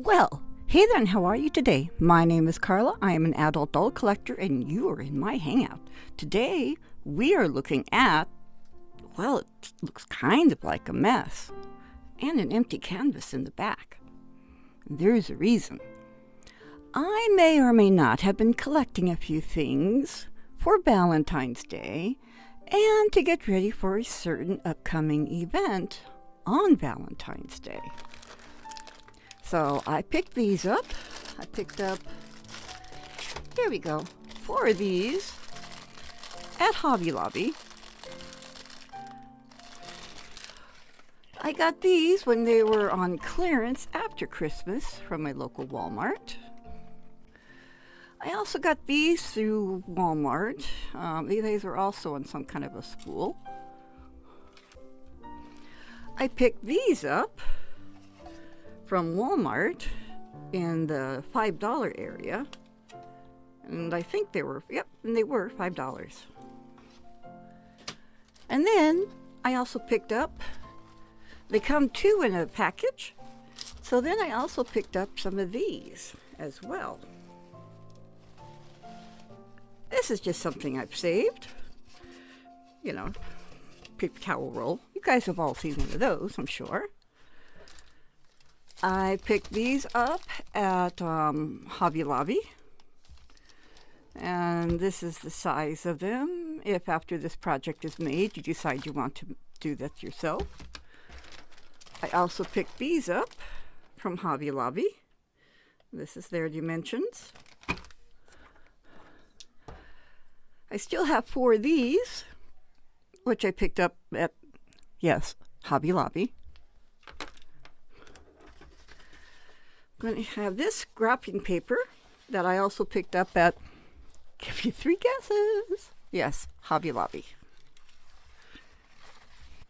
Well, hey then, how are you today? My name is Carla. I am an adult doll collector and you are in my hangout. Today, we are looking at, well, it looks kind of like a mess and an empty canvas in the back. There's a reason. I may or may not have been collecting a few things for Valentine's Day and to get ready for a certain upcoming event on Valentine's Day. So I picked these up. I picked up, here we go, 4 of these at Hobby Lobby. I got these when they were on clearance after Christmas from my local Walmart. I also got these through Walmart. These are also on some kind of a spool. I picked these up from Walmart in the $5 area. And I think they were, and they were $5. And then I also picked up, they come 2 in a package. So then I also picked up some of these as well. This is just something I've saved. You know, paper towel roll. You guys have all seen one of those, I'm sure. I picked these up at Hobby Lobby. And this is the size of them. If after this project is made, you decide you want to do that yourself. I also picked these up from Hobby Lobby. This is their dimensions. I still have 4 of these, which I picked up at, yes, Hobby Lobby. I'm going to have this wrapping paper that I also picked up at, give you 3 guesses, yes, Hobby Lobby.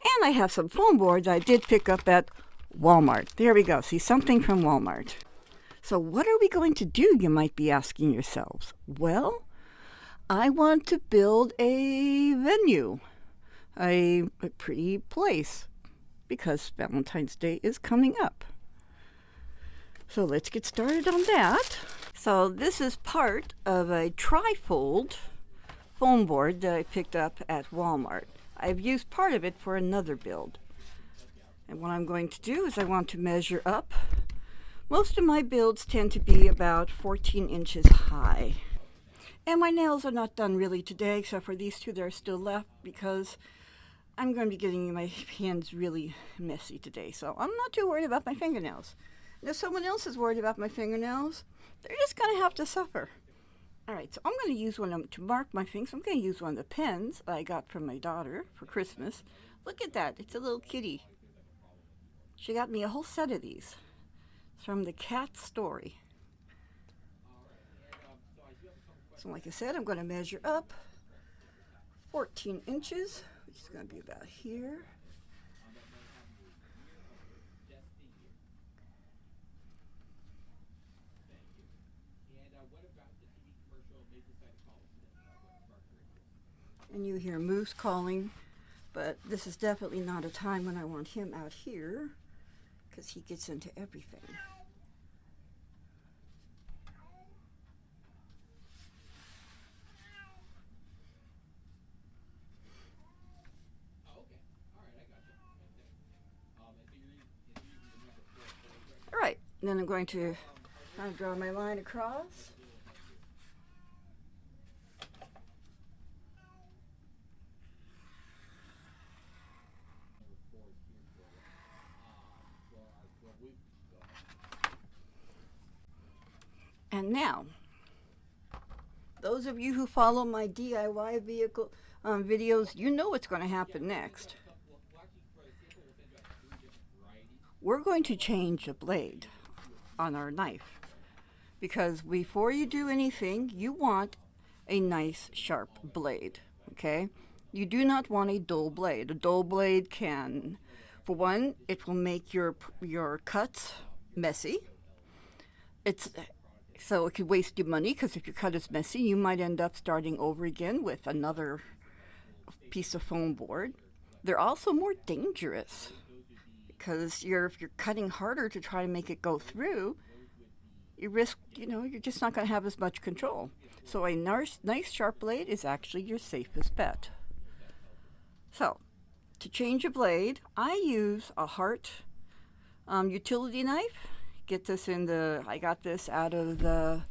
And I have some foam boards I did pick up at Walmart. There we go, see, something from Walmart. So what are we going to do, you might be asking yourselves? Well, I want to build a venue, a pretty place, because Valentine's Day is coming up. So let's get started on that. So this is part of a trifold foam board that I picked up at Walmart. I've used part of it for another build. And what I'm going to do is I want to measure up. Most of my builds tend to be about 14 inches high. And my nails are not done really today, except for these 2 that are still left, because I'm going to be getting my hands really messy today. So I'm not too worried about my fingernails. And if someone else is worried about my fingernails, they're just going to have to suffer. Alright, so I'm going to use one of them to mark my things. I'm going to use one of the pens I got from my daughter for Christmas. Look at that, it's a little kitty. She got me a whole set of these. It's from the Cat Story. So like I said, I'm going to measure up 14 inches, which is going to be about here. And you hear Moose calling, but this is definitely not a time when I want him out here, because he gets into everything. All right, and then I'm going to kind of draw my line across. And now, those of you who follow my DIY vehicle videos, you know what's going to happen next. We're going to change the blade on our knife, because before you do anything, you want a nice sharp blade, okay? You do not want a dull blade. A dull blade can, for one, it will make your cuts messy. So it could waste you money, because if your cut is messy, you might end up starting over again with another piece of foam board. They're also more dangerous because if you're cutting harder to try to make it go through, you risk, you're just not going to have as much control. So a nice sharp blade is actually your safest bet. So, to change a blade, I use a Hart utility knife. I got this out of the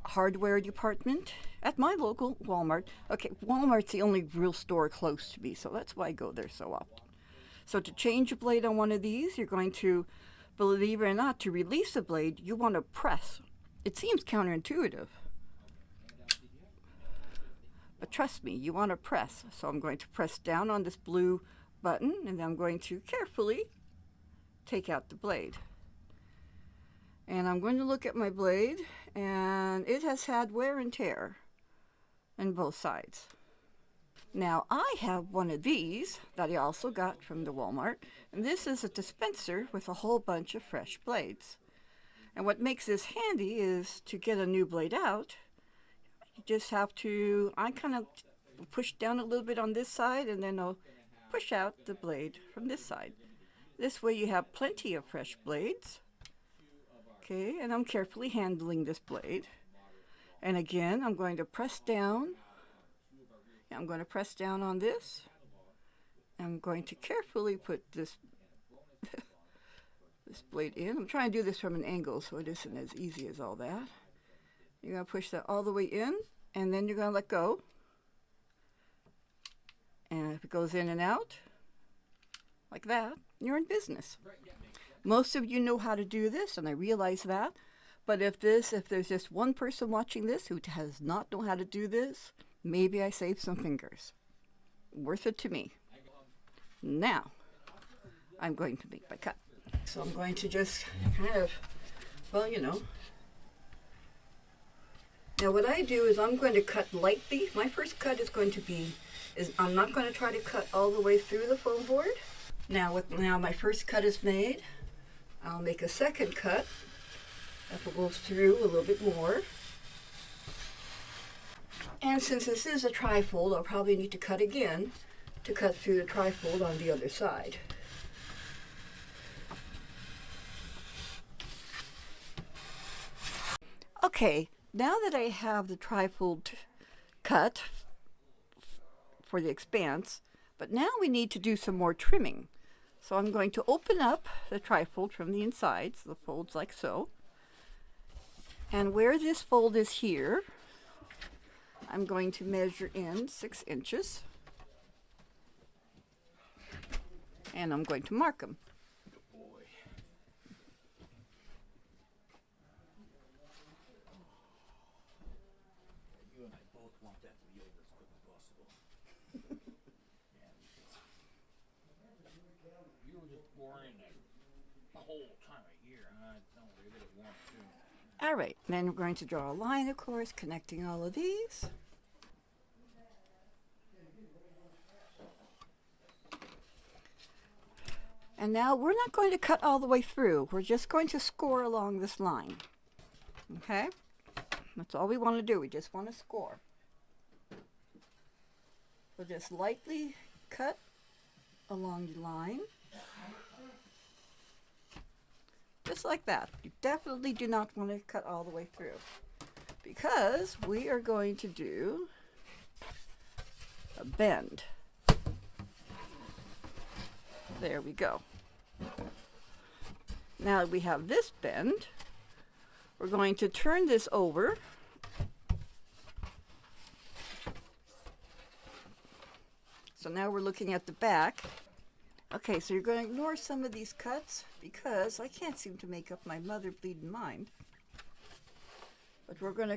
hardware department at my local Walmart. Okay, Walmart's the only real store close to me, so that's why I go there so often. So to change a blade on one of these, you're going to, believe it or not, to release a blade, you want to press. It seems counterintuitive, but trust me, you want to press. So I'm going to press down on this blue button, and then I'm going to carefully take out the blade. And I'm going to look at my blade, and it has had wear and tear on both sides. Now I have one of these that I also got from the Walmart, and this is a dispenser with a whole bunch of fresh blades. And what makes this handy is to get a new blade out, you just have to, I kind of push down a little bit on this side, and then I'll push out the blade from this side. This way you have plenty of fresh blades. Okay, and I'm carefully handling this blade. And again, I'm going to press down. I'm going to press down on this. I'm going to carefully put this this blade in. I'm trying to do this from an angle so it isn't as easy as all that. You're going to push that all the way in, and then you're going to let go. And if it goes in and out, like that, you're in business. Most of you know how to do this, and I realize that. But if there's just one person watching this who does not know how to do this, maybe I saved some fingers. Worth it to me. Now, I'm going to make my cut. So I'm going to just kind of, Now what I do is I'm going to cut lightly. My first cut is I'm not going to try to cut all the way through the foam board. Now my first cut is made. I'll make a second cut that will go through a little bit more. And since this is a trifold, I'll probably need to cut again to cut through the trifold on the other side. Okay, now that I have the trifold cut for the expanse, but now we need to do some more trimming. So I'm going to open up the trifold from the inside, so the fold's like so. And where this fold is here, I'm going to measure in 6 inches. And I'm going to mark them. You and I both want that to be over as quick as possible. You were just boring the whole time of year. Don't worry, it'll get warm soon. All right, then we're going to draw a line, of course, connecting all of these. And now we're not going to cut all the way through. We're just going to score along this line. Okay? That's all we want to do. We just want to score. We'll just lightly cut along the line. Just like that. You definitely do not want to cut all the way through, because we are going to do a bend. There we go. Now that we have this bend, we're going to turn this over. So now we're looking at the back. Okay, so you're going to ignore some of these cuts because I can't seem to make up my mother bleeding mind. But we're going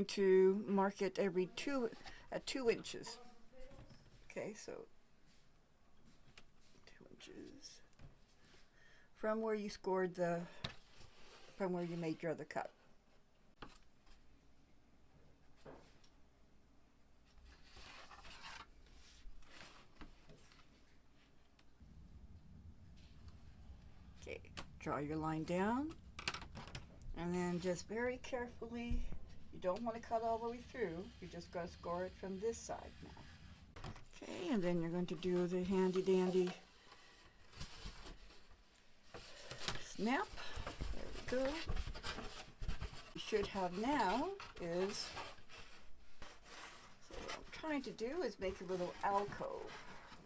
to mark it at 2 inches. Okay, so 2 inches from where you from where you made your other cut. Okay, draw your line down, and then just very carefully, you don't want to cut all the way through, you're just going to score it from this side now. Okay, and then you're going to do the handy dandy snap. There go. You should have now is, so what I'm trying to do is make a little alcove.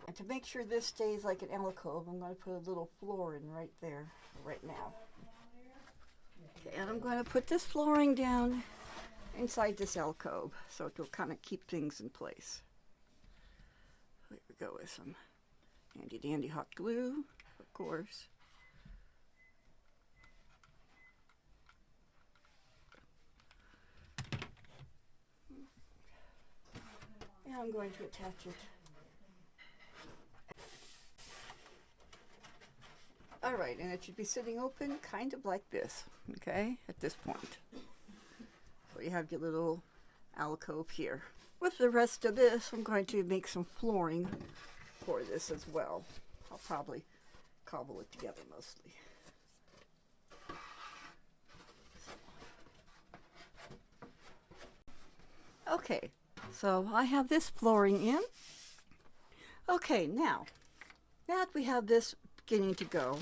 And to make sure this stays like an alcove, I'm going to put a little flooring right there, right now. Okay, and I'm going to put this flooring down inside this alcove so it will kind of keep things in place. There we go with some handy dandy hot glue, of course. And I'm going to attach it. All right, and it should be sitting open kind of like this, okay, at this point. So you have your little alcove here. With the rest of this, I'm going to make some flooring for this as well. I'll probably cobble it together mostly. Okay, so I have this flooring in. Okay, now that we have this beginning to go,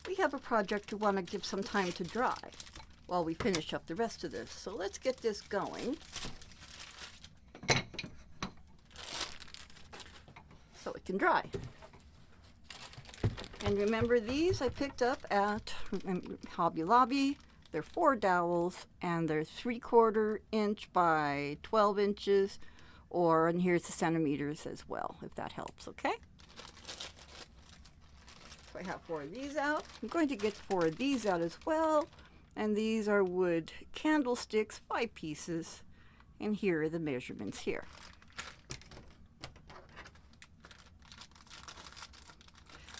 we have a project we want to give some time to dry while we finish up the rest of this. So let's get this going so it can dry. And remember, these I picked up at Hobby Lobby. They're 4 dowels and they're 3/4 inch by 12 inches, and here's the centimeters as well, if that helps, okay? So I have 4 of these out. I'm going to get 4 of these out as well. And these are wood candlesticks, 5 pieces. And here are the measurements here.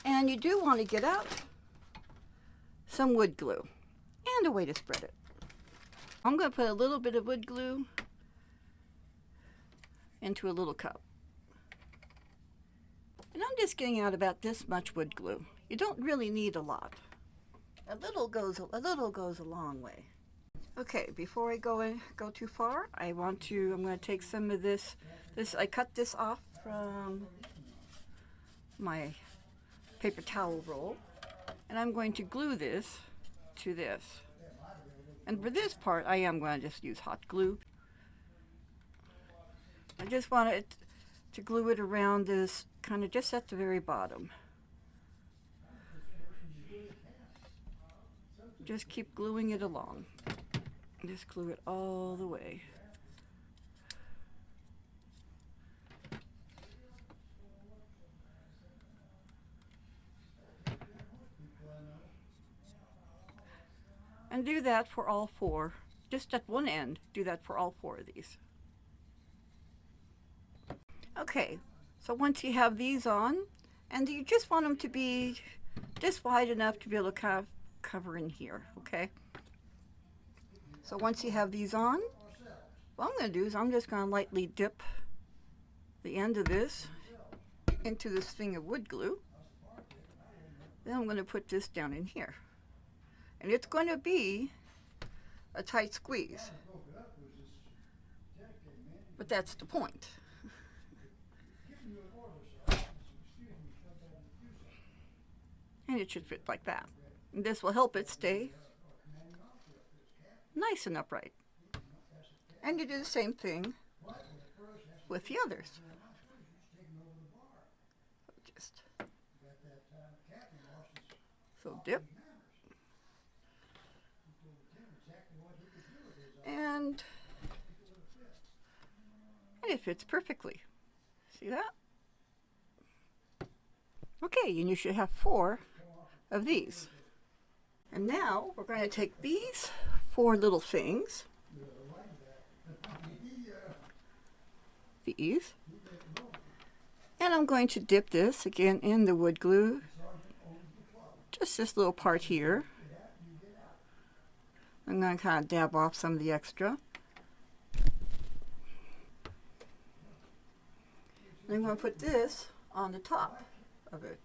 And you do want to get out some wood glue and a way to spread it. I'm going to put a little bit of wood glue into a little cup. And I'm just getting out about this much wood glue. You don't really need a lot. A little goes a long way. Okay, before I go too far, I'm going to take some of this. I cut this off from my paper towel roll, and I'm going to glue this to this. And for this part, I am going to just use hot glue. I just want it to glue it around this, kind of just at the very bottom. Just keep gluing it along. Just glue it all the way. And do that for all 4. Just at one end, do that for all 4 of these. Okay, so once you have these on, and you just want them to be just wide enough to be able to kind of cover in here, okay? So once you have these on, what I'm going to do is I'm just going to lightly dip the end of this into this thing of wood glue. Then I'm going to put this down in here. And it's going to be a tight squeeze. But that's the point. And it should fit like that. And this will help it stay nice and upright. And you do the same thing with the others. So dip. And it fits perfectly. See that? Okay, and you should have 4 of these. And now we're going to take these 4 little things, these, and I'm going to dip this again in the wood glue, just this little part here. I'm going to kind of dab off some of the extra. And I'm going to put this on the top of it.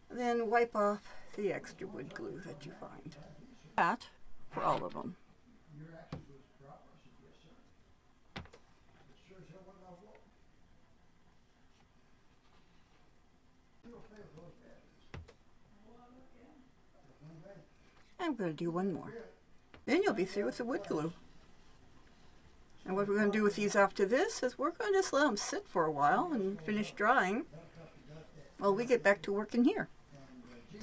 And then wipe off the extra wood glue that you find. That for all of them. I'm going to do one more. Then you'll be through with the wood glue. And what we're going to do with these after this is we're going to just let them sit for a while and finish drying while we get back to work in here.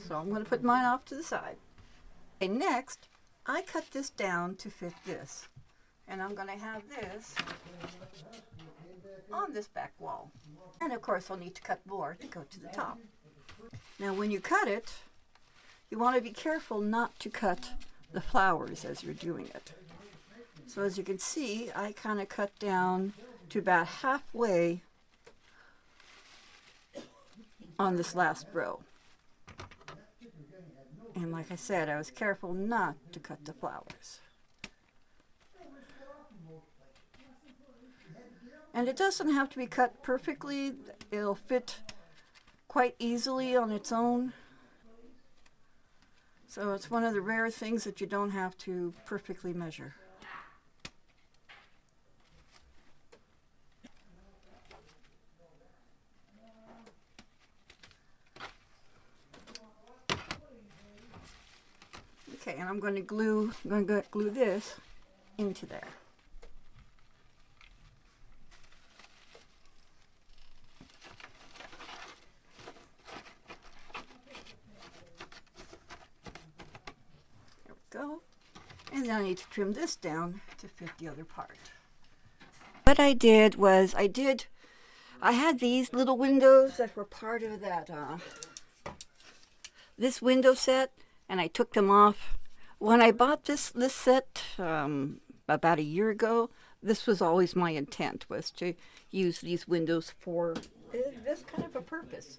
So I'm going to put mine off to the side. And next, I cut this down to fit this. And I'm going to have this on this back wall. And of course I'll need to cut more to go to the top. Now when you cut it, you want to be careful not to cut the flowers as you're doing it. So as you can see, I kind of cut down to about halfway on this last row. And like I said, I was careful not to cut the flowers. And it doesn't have to be cut perfectly. It'll fit quite easily on its own. So it's one of the rare things that you don't have to perfectly measure. Okay, and I'm going to glue this into there. There we go. And then I need to trim this down to fit the other part. What I did was I had these little windows that were part of that this window set, and I took them off. When I bought this set about a year ago, this was always my intent, was to use these windows for this kind of a purpose.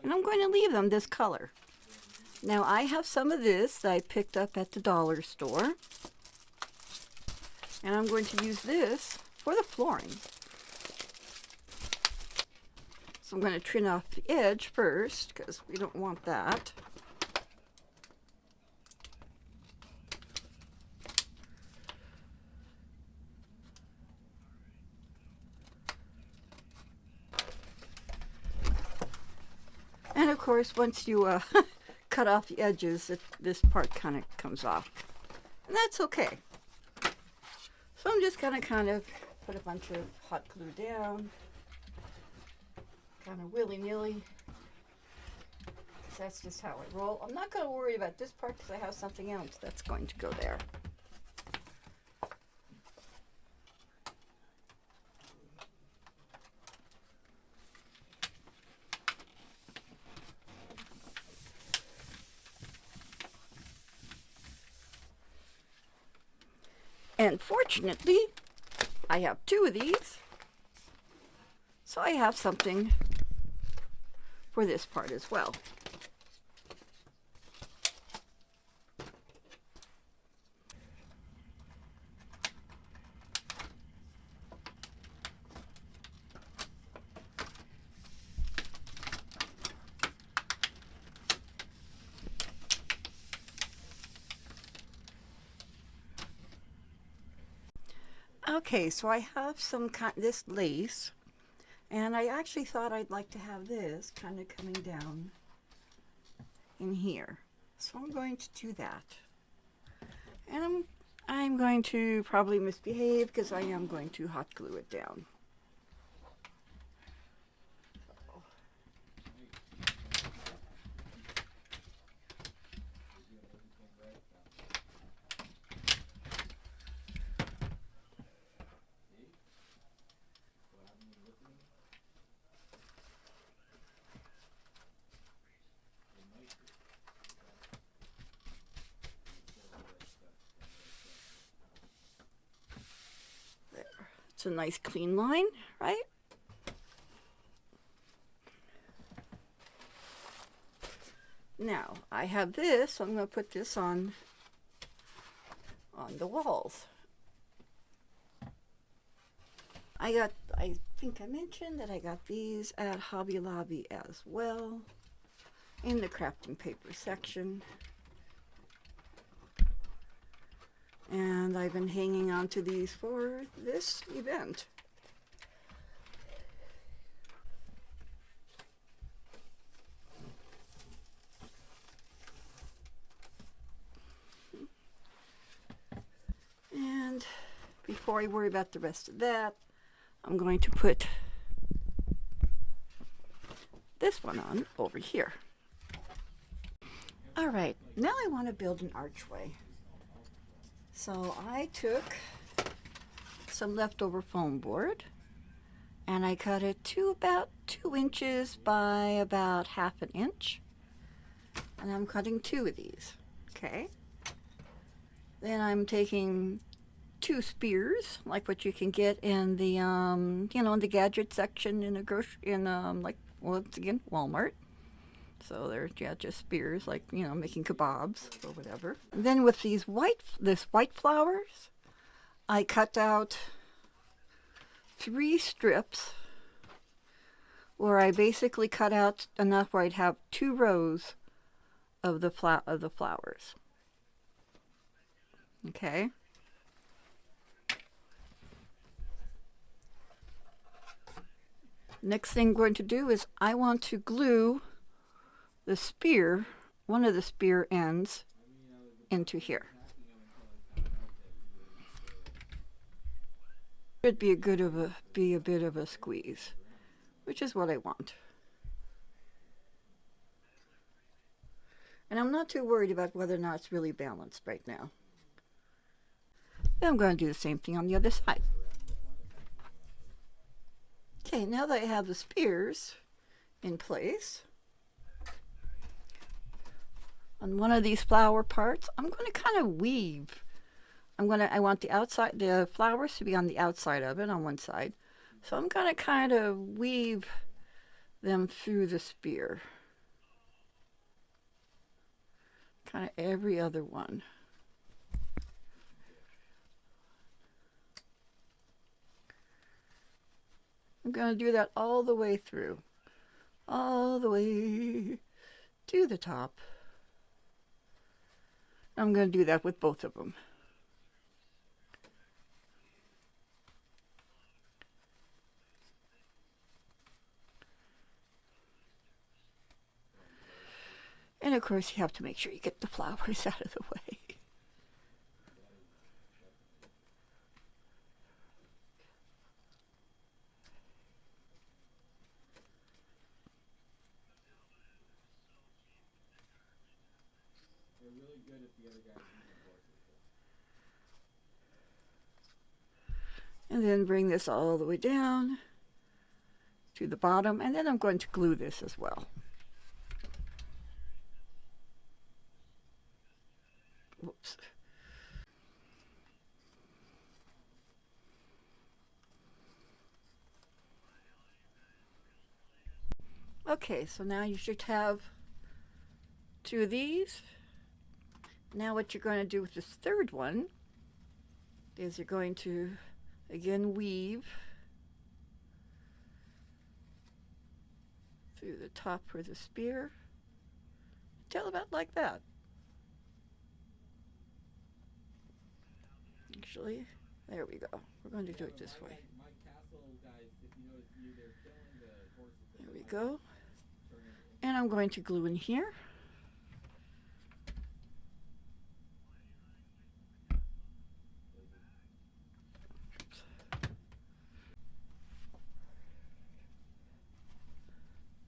And I'm going to leave them this color. Now I have some of this that I picked up at the dollar store. And I'm going to use this for the flooring. So I'm going to trim off the edge first, because we don't want that. And of course, once you cut off the edges, this part kind of comes off. And that's okay. So I'm just going to kind of put a bunch of hot glue down, kind of willy-nilly, because that's just how I roll. I'm not going to worry about this part because I have something else that's going to go there. And fortunately, I have two of these, so I have something for this part as well. Okay, so I have this lace, and I actually thought I'd like to have this kind of coming down in here. So I'm going to do that. And I'm going to probably misbehave because I am going to hot glue it down. It's a nice clean line, right? Now, I have this, so I'm going to put this on the walls. I think I mentioned that I got these at Hobby Lobby as well, in the crafting paper section. And I've been hanging on to these for this event. before I worry about the rest of that, I'm going to put this one on over here. All right, now I want to build an archway. So I took some leftover foam board and I cut it to about 2 inches by about 1/2 inch. And I'm cutting 2 of these, okay? Then I'm taking 2 spears, like what you can get in the, in the gadget section in a like, once again, Walmart. So they're, yeah, just spears, like, making kebabs or whatever. And then with these white flowers, I cut out 3 strips where I basically cut out enough where I'd have 2 rows of the flowers. Okay. Next thing I'm going to do is I want to glue the spear, one of the spear ends, into here. Should be a bit of a squeeze, which is what I want. And I'm not too worried about whether or not it's really balanced right now. Then I'm going to do the same thing on the other side. Okay, now that I have the spears in place, on one of these flower parts, I'm going to kind of weave. I want the flowers to be on the outside of it, on one side. So I'm going to kind of weave them through the spear. Kind of every other one. I'm going to do that all the way through. All the way to the top. I'm going to do that with both of them. And of course you have to make sure you get the flowers out of the way. And then bring this all the way down to the bottom, and then I'm going to glue this as well. Whoops. Okay, so now you should have 2 of these. Now what you're going to do with this third one is you're going to again weave through the top of the spear till about like that. Actually, there we go. We're going to do it this way. There we go. And I'm going to glue in here.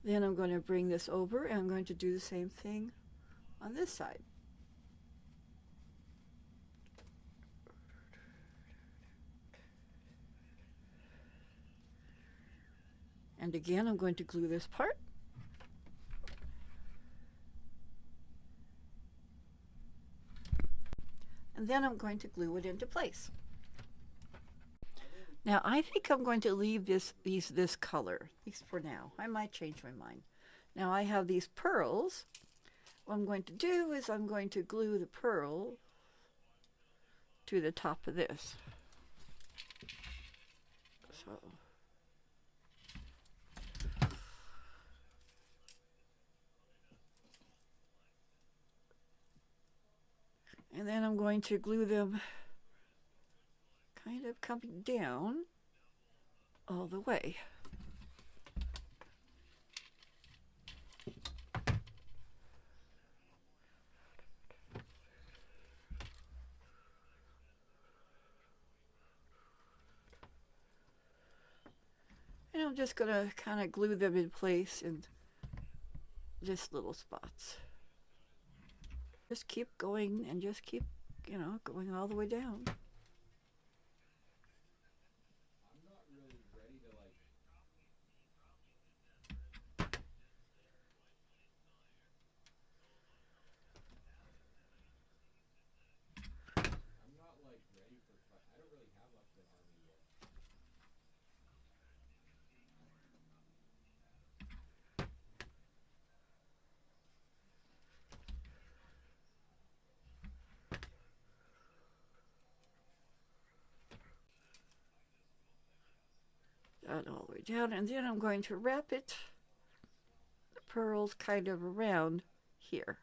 Then I'm going to bring this over and I'm going to do the same thing on this side. And again, I'm going to glue this part. And then I'm going to glue it into place. Now I think I'm going to leave this color, at least for now. I might change my mind. Now I have these pearls. What I'm going to do is I'm going to glue the pearl to the top of this. So. And then I'm going to glue them kind of coming down all the way. I'm just going to kind of glue them in place in just little spots. Just keep going and just keep, you know, going all the way down. I'm not really ready to like. I'm not like ready for. I don't really have much of an army yet. That all the way down, and then I'm going to wrap it, the pearls kind of around here.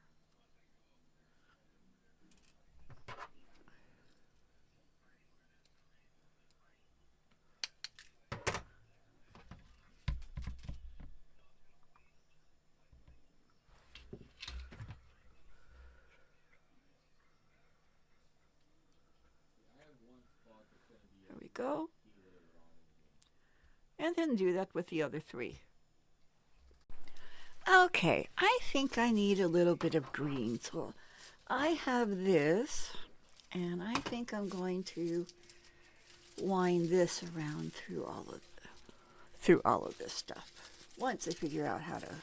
There we go. And then do that with the other three. Okay, I think I need a little bit of green. So I have this, and I think I'm going to wind this around through all of this stuff. Once I figure out how to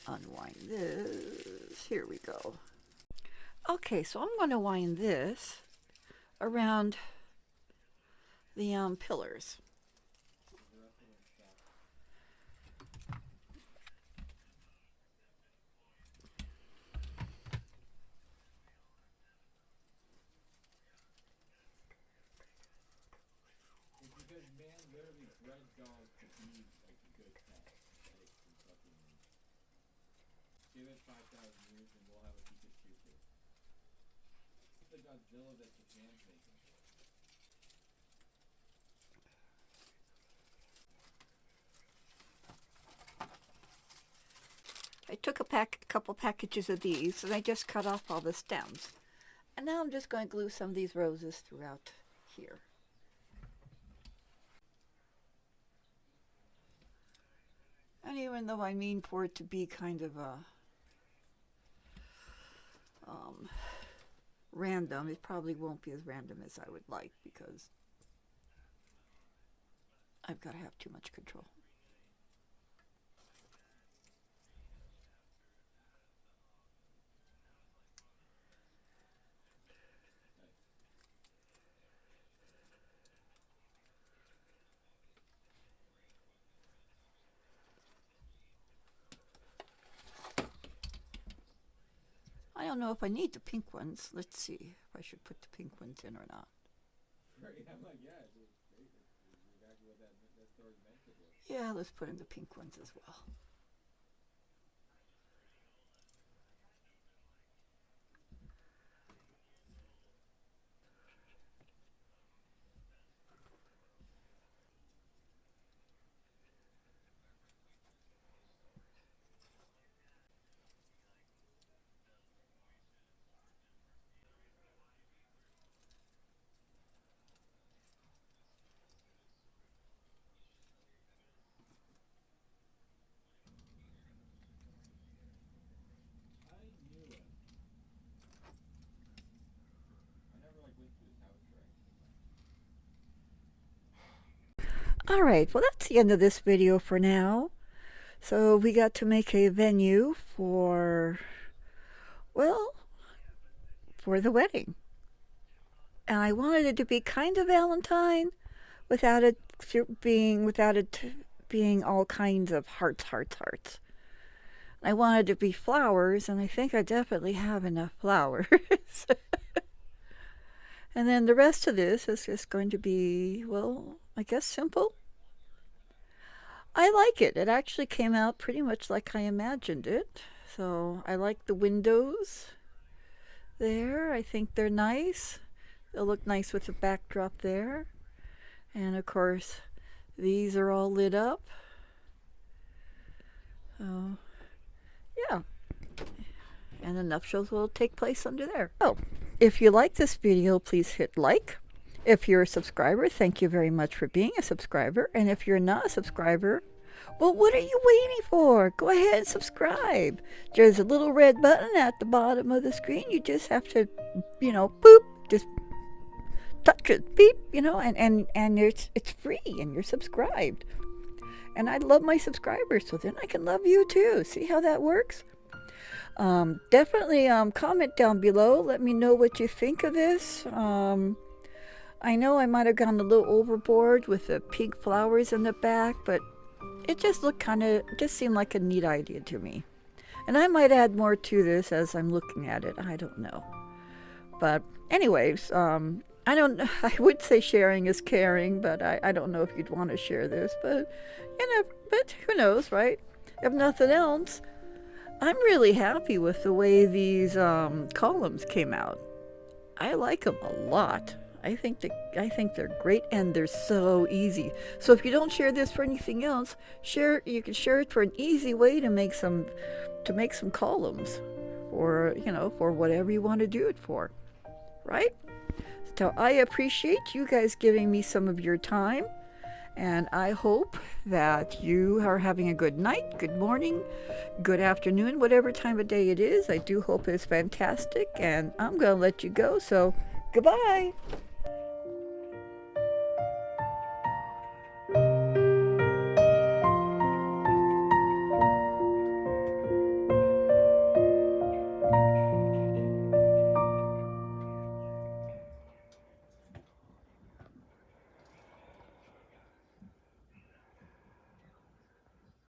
unwind this, here we go. Okay, so I'm going to wind this around the pillars. Because man literally bred dogs to be like a good pet. Like fucking give it 5,000 years and we'll have a Pikachu too. It's the Godzilla that Japan's making. I took a couple packages of these and I just cut off all the stems. And now I'm just going to glue some of these roses throughout here. And even though I mean for it to be kind of a random, it probably won't be as random as I would like because I've got to have too much control. I don't know if I need the pink ones. Let's see if I should put the pink ones in or not. Right, I'm like, yeah, it's exactly what that story's meant to do. Yeah, let's put in the pink ones as well. All right, well, that's the end of this video for now. So we got to make a venue for, well, for the wedding. And I wanted it to be kind of Valentine without it being all kinds of hearts, hearts, hearts. I wanted it to be flowers, and I think I definitely have enough flowers. And then the rest of this is just going to be, well, I guess simple. I like it. It actually came out pretty much like I imagined it. So I like the windows there. I think they're nice. They'll look nice with the backdrop there. And of course, these are all lit up. So, yeah. And the nuptials will take place under there. So, if you like this video, please hit like If you're a subscriber, thank you very much for being a subscriber. And if you're not a subscriber, well, what are you waiting for? Go ahead and subscribe. There's a little red button at the bottom of the screen. You just have to, boop, just touch it, beep, and it's free and you're subscribed. And I love my subscribers, so then I can love you too. See how that works? Definitely comment down below. Let me know what you think of this. I know I might have gone a little overboard with the pink flowers in the back, but it just just seemed like a neat idea to me. And I might add more to this as I'm looking at it. I don't know. But anyways, I would say sharing is caring, but I don't know if you'd want to share this, but but who knows, right? If nothing else, I'm really happy with the way these columns came out. I like them a lot. I think they're great, and they're so easy. So if you don't share this for anything else, you can share it for an easy way to make some columns, or for whatever you want to do it for, right? So I appreciate you guys giving me some of your time, and I hope that you are having a good night, good morning, good afternoon, whatever time of day it is. I do hope it's fantastic, and I'm going to let you go. So goodbye.